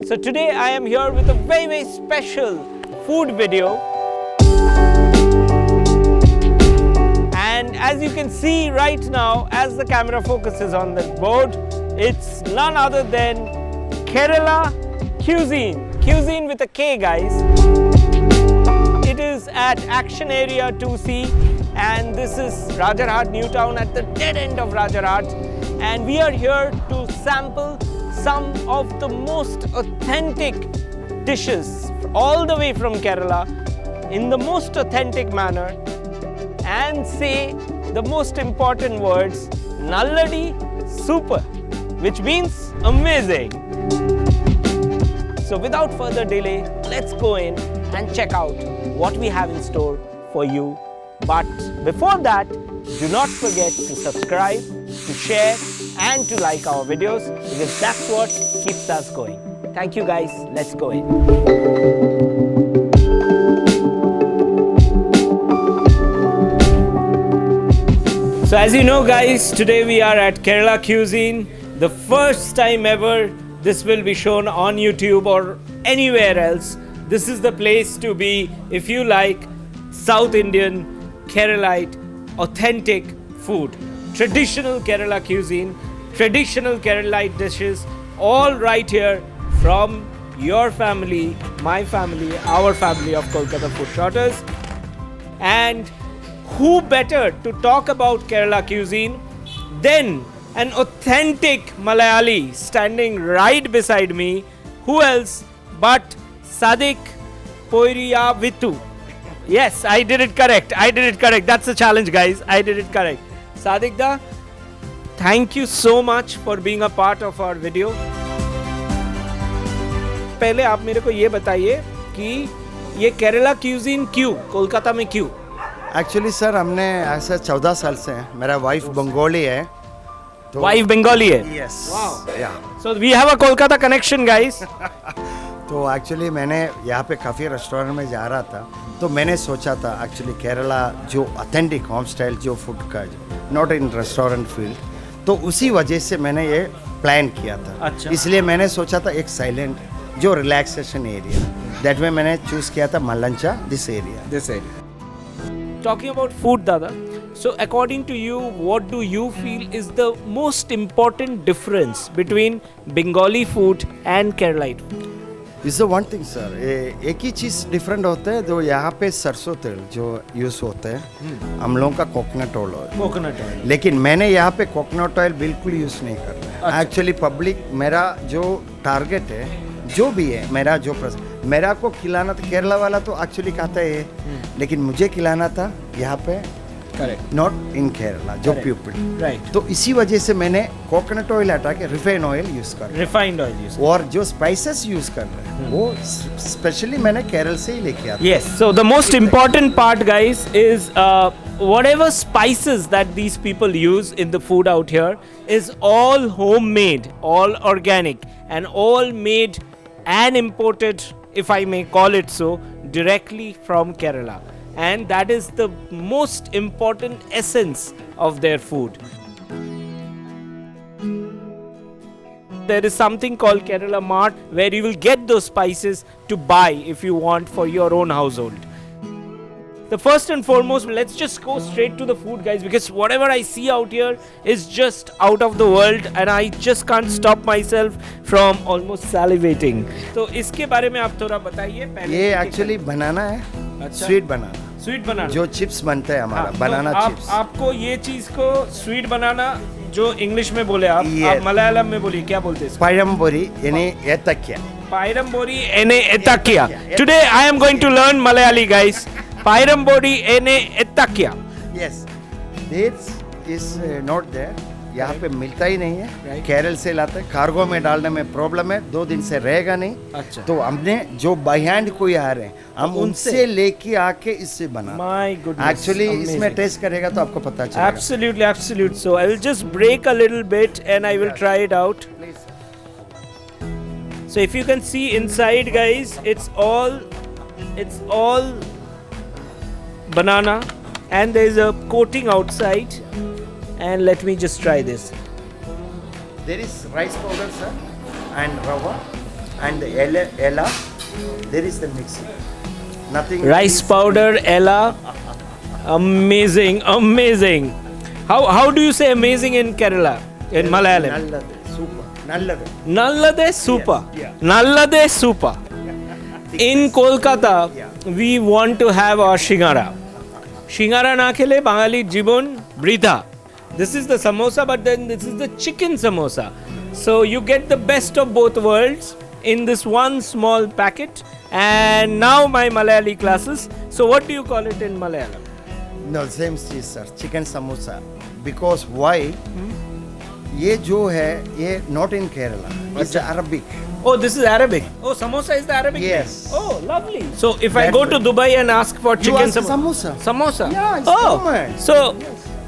So today I am here with a very special food video. And as you can see right now, as the camera focuses on the board, it's none other than Kerala Cuisine. Cuisine with a K, guys. It is at Action Area 2C, and this is Rajarhat New Town at the dead end of Rajarhat. And we are here to sample some of the most authentic dishes all the way from Kerala in the most authentic manner and say the most important words, Nalladi Super, which means amazing. So without further delay, let's go in and check out what we have in store for you. But before that, do not forget to subscribe, to share and to like our videos, because that's what keeps us going. Thank you guys, let's go in. So as you know guys, today we are at Kerala Cuisine. The first time ever this will be shown on YouTube or anywhere else. This is the place to be if you like South Indian, Keralite, authentic food. Traditional Kerala cuisine, traditional Keralite dishes, all right here from your family, my family, our family of Kolkata Food Trotters. And who better to talk about Kerala cuisine than an authentic Malayali standing right beside me? Who else but Sadik Poiriyavitu. Yes, I did it correct. That's the challenge, guys. I did it correct. Sadik da, thank you so much for being a part of our video. पहले आप मेरे को ये बताइए कि ये Kerala cuisine क्यों, कोलकाता में क्यों? एक्चुअली सर हमने ऐसे 14 साल से हैं. मेरा वाइफ बंगाली है. तो वाइफ बंगाली है? यस. या. So we have a Kolkata connection, guys. तो एक्चुअली मैंने यहाँ पे काफ़ी रेस्टोरेंट में जा रहा था, तो मैंने सोचा था एक्चुअली केरला जो ऑथेंटिक होम स्टाइल जो फूड का, नॉट इन रेस्टोरेंट फील्ड, तो उसी वजह से मैंने ये प्लान किया था. अच्छा. इसलिए मैंने सोचा था एक साइलेंट जो रिलैक्सेशन एरिया, दैट में मैंने चूज़ किया था Mallancha, this area. Talking about food, Dada. So according to you, what do you feel is the most important difference between Bengali food and Keralite food? Is one thing sir, एक ही चीज़ different होता है. जो यहाँ पे सरसों तेल जो यूज़ होता है, हम लोगों का कोकोनट ऑयल. लेकिन मैंने यहाँ पे कोकोनट ऑयल बिल्कुल यूज़ नहीं कर रहा है. एक्चुअली पब्लिक, मेरा जो टारगेट है, जो भी है, मेरा को खिलाना था. केरला वाला तो एक्चुअली खाता है, लेकिन मुझे खिलाना था यहाँ पे, नॉट इन केरला, जो पीपल. राइट. तो इसी वजह से मैंने कोकोनट ऑयल हटा के रिफाइंड ऑयल यूज कर, रिफाइंड ऑयल यूज, और जो स्पाइसेस यूज कर रहे हैं वो स्पेशली मैंने केरल से ही लेके आया. Yes, so the most important part, guys, is whatever spices that these people use in the food out here is all homemade, all organic, and all made and imported, if I may call it so, directly from Kerala. And that is the most important essence of their food. There is something called Kerala Mart where you will get those spices to buy if you want for your own household. The first and foremost, let's just go straight to the food, guys, because whatever I see out here is just out of the world and I just can't stop myself from almost salivating. तो इसके बारे में आप थोड़ा बताइए पहले. ये actually बनाना है. अच्छा. स्वीट बनाना, जो चिप्स बनते हैं हमारा. हाँ, बनाना तो चिप्स. आपको ये चीज को स्वीट बनाना, जो इंग्लिश में बोले आप मलयालम में बोलिए, क्या बोलते हैं? पायरम्बोरी यानी एतक्या. पायरम्बोरी एने एतक्या. Today I am going to learn Malayali, guys. पायरम्बोरी एने एतक्या. Yes, this is not there. यहाँ पे मिलता ही नहीं है. केरल से लाते हैं. कार्गो में डालने में प्रॉब्लम है, 2 दिन से रहेगा नहीं. अच्छा. तो हमने जो बाय हैंड कोई आ रहे हैं, हम उनसे लेके आके इससे बना. My goodness. एक्चुअली इसमें टेस्ट करेगा तो आपको पता चलेगा. Absolutely. So I will just break a little bit and I will try it out. So if you can see inside, guys, it's all banana and there is a coating outside. And let me just try this. There is rice powder, sir, and rava. And the Ella, there is the mixing. Nothing. Rice powder, Ella. Amazing, amazing. How do you say amazing in Kerala? In Malayalam? Nallade, super. Nallade. Nallade super. Yes, Nallade super. In Kolkata, we want to have our shingara. Shingara na khele Bangali jibon britha. This is the samosa, but then this is the chicken samosa. So you get the best of both worlds in this one small packet. And now my Malayali classes. So what do you call it in Malayalam? No, same cheese, sir. Chicken samosa. Because why? ये जो है ये not in Kerala. It's Arabic. Oh, this is Arabic. Oh, samosa is the Arabic Yes. name. Oh, lovely. So if I That's go to Dubai and ask for chicken ask samosa. Samosa. Yeah, it's oh. common. So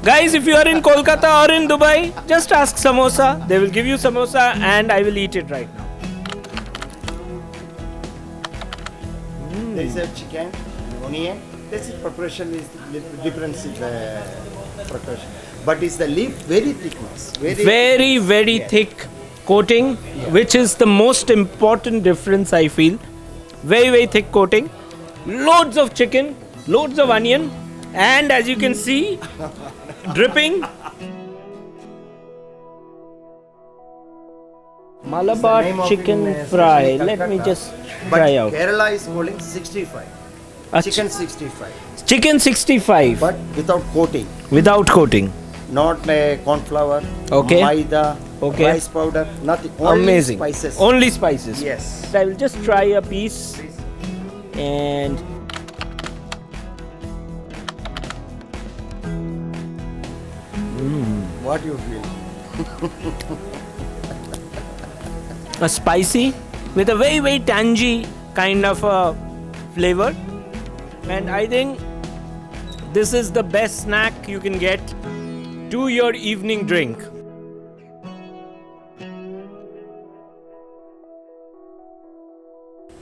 guys, if you are in Kolkata or in Dubai, just ask samosa. They will give you samosa and I will eat it right now. There is a chicken, onion. This is preparation is difference in the preparation. But it's the leaf very thickness. Very thick coating, which is the most important difference I feel. Very thick coating. Loads of chicken, loads of onion, and as you can see, dripping. Malabar name of chicken in, fry. especially Let me Calcutta. just But try out. Kerala is calling 65. Chicken 65. Chicken 65 But without coating. without coating. Not corn flour, Okay. maida, Okay. rice powder, nothing. Only Amazing. spices. Only spices. Yes. So I will just try a piece and What you feel? a spicy with a very tangy kind of a flavor, and I think this is the best snack you can get to your evening drink.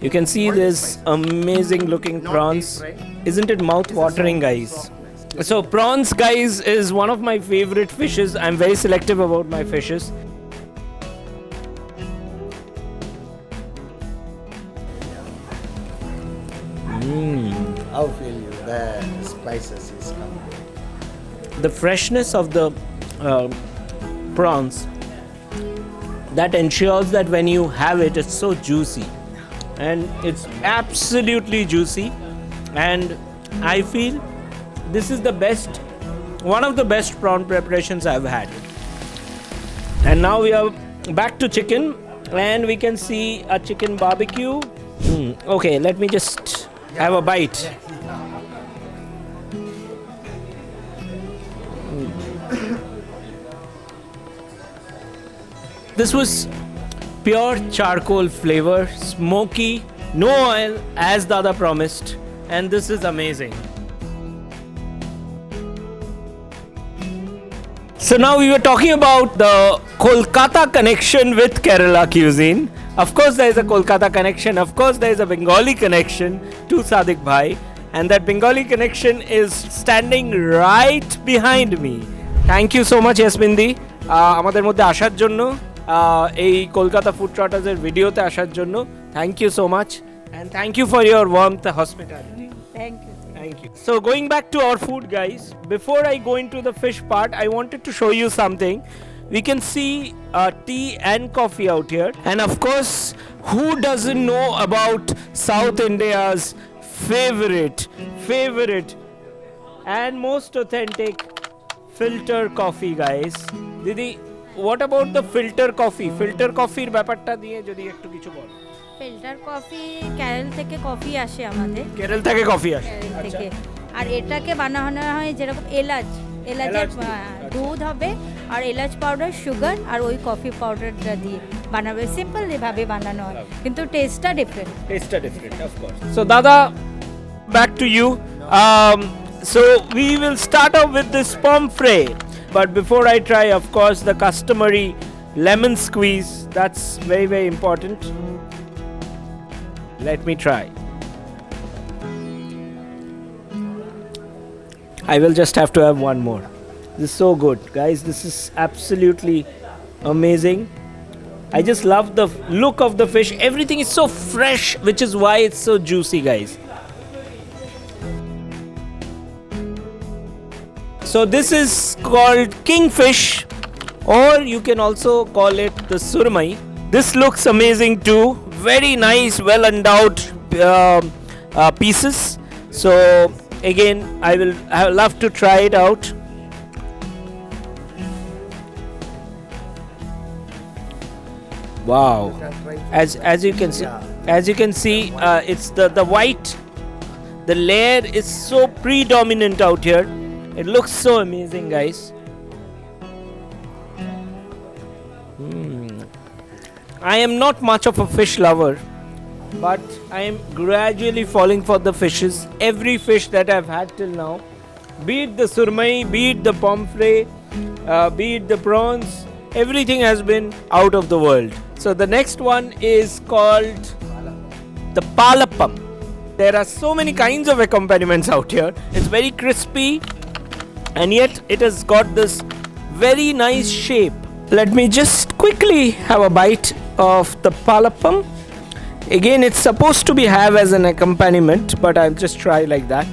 You can see this amazing looking prawns. Isn't it mouth watering, guys? So prawns, guys, is one of my favorite fishes. I'm very selective about my fishes. How feel you? The spices is coming. The freshness of the prawns that ensures that when you have it, it's so juicy, and it's absolutely juicy, and I feel this is the best, one of the best prawn preparations I've had. And now we are back to chicken, and we can see a chicken barbecue. Okay, let me just have a bite. This was pure charcoal flavor, smoky, no oil, as Dada promised, and this is amazing. So now we were talking about the Kolkata connection with Kerala cuisine. Of course there is a Kolkata connection, of course there is a Bengali connection to Sadiq Bhai, and that Bengali connection is standing right behind me. Thank you so much Yasmindi আমাদের মধ্যে আসার জন্য, এই Kolkata food ট্রাটার্সের ভিডিওতে আসার জন্য। Thank you so much, and thank you for your warmth hospitality. Thank you. Thank you. So going back to our food, guys, before I go into the fish part, I wanted to show you something. We can see tea and coffee out here, and of course, who doesn't know about South India's favorite and most authentic filter coffee, guys. Didi, what about the filter coffee? Filter coffee ব্যাপারটা দিয়ে যদি একটু কিছু বল। Filter coffee Kerala থেকে coffee আসে আমাদের, কেরল থেকে coffee আসে। কেরল থেকে। আর এটাকে বানানো হয় যেরকম এলাচের দুধ হবে আর এলাচ পাউডার, সুগার আর ওই কফি পাউডারটা দিয়ে বানাবে। সিম্পল ভাবে বানানো হয়, কিন্তু টেস্টটা different. Of course. So Dada, back to you. So we will start off with this pomfret, but before I try, of course, the customary lemon squeeze. That's very important. Let me try. I will just have to have one more. This is so good, guys. This is absolutely amazing. I just love the look of the fish. Everything is so fresh, which is why it's so juicy, guys. So this is called kingfish, or you can also call it the surmai. This looks amazing too. Very nice, well endowed pieces. So again, I will love to try it out. Wow! As you can see, it's the white. The layer is so predominant out here. It looks so amazing, guys. I am not much of a fish lover, but I am gradually falling for the fishes. Every fish that I've had till now, be it the surmai, be it the pomfret, be it the prawns, everything has been out of the world. So the next one is called the palappam. There are so many kinds of accompaniments out here. It's very crispy, and yet it has got this very nice shape. Let me just quickly have a bite of the palappam. Again, it's supposed to be have as an accompaniment, but I'll just try like that.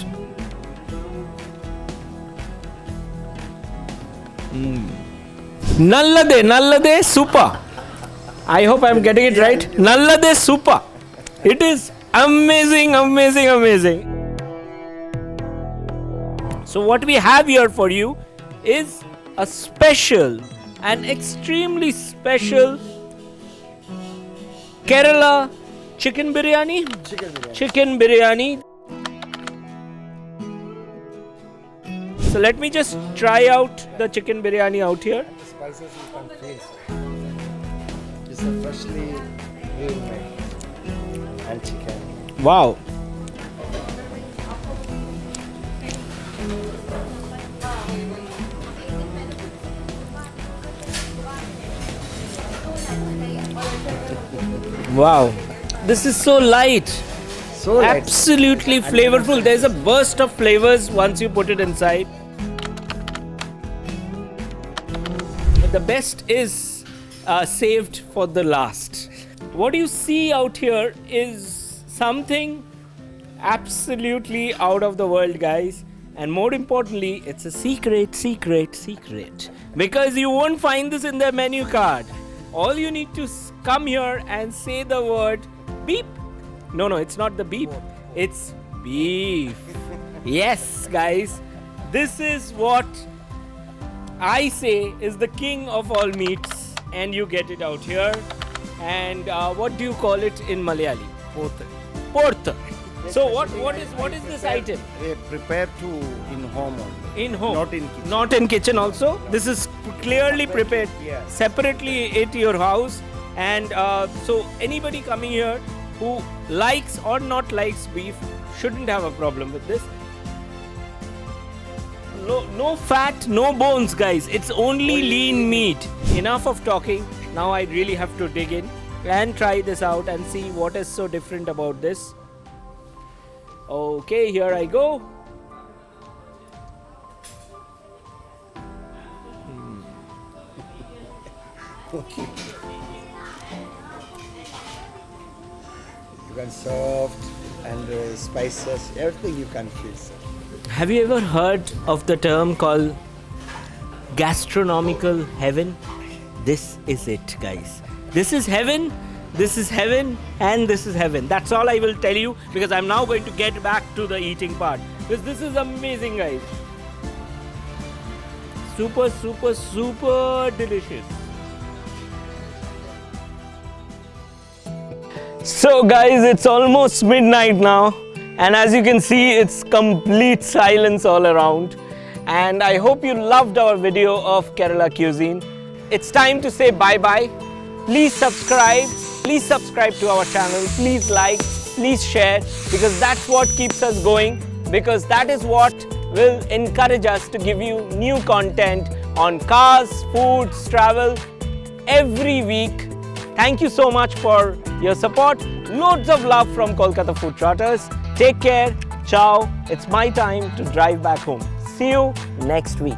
Nallade Supa. I hope I'm getting it right. Nallade Supa. It is amazing. So what we have here for you is a special, an extremely special Kerala chicken biryani. Chicken biryani. So let me just try out the chicken biryani out here. The spices you can taste. It's a freshly grilled meat and chicken. Wow. Wow. This is so light. So light. Absolutely flavorful. There's a burst of flavors once you put it inside. The best is saved for the last. What you see out here is something absolutely out of the world, guys. And more importantly, it's a secret. Because you won't find this in their menu card. All you need to come here and say the word beep. No, it's not the beep. It's beef. Yes, guys. This is what I say is the king of all meats. And you get it out here. And what do you call it in Malayali? Porter. So what is this item? Prepared to in home only. In home. Not in kitchen. Not in kitchen also. This is clearly prepared separately at your house. And so anybody coming here who likes or not likes beef shouldn't have a problem with this. No fat, no bones, guys. It's only lean meat. Enough of talking. Now I really have to dig in and try this out and see what is so different about this. Okay, here I go. You can soft and spices, everything you can feel, sir. Have you ever heard of the term called gastronomical heaven? This is it, guys. This is heaven, and this is heaven. That's all I will tell you, because I'm now going to get back to the eating part. Because this is amazing, guys. Super delicious. So guys, it's almost midnight now, and as you can see, it's complete silence all around. And I hope you loved our video of Kerala cuisine. It's time to say bye-bye. Please subscribe to our channel. Please like, please share, because that's what keeps us going, because that is what will encourage us to give you new content on cars, foods, travel every week. Thank you so much for your support. Loads of love from Kolkata Food Trotters. Take care. Ciao. It's my time to drive back home. See you next week.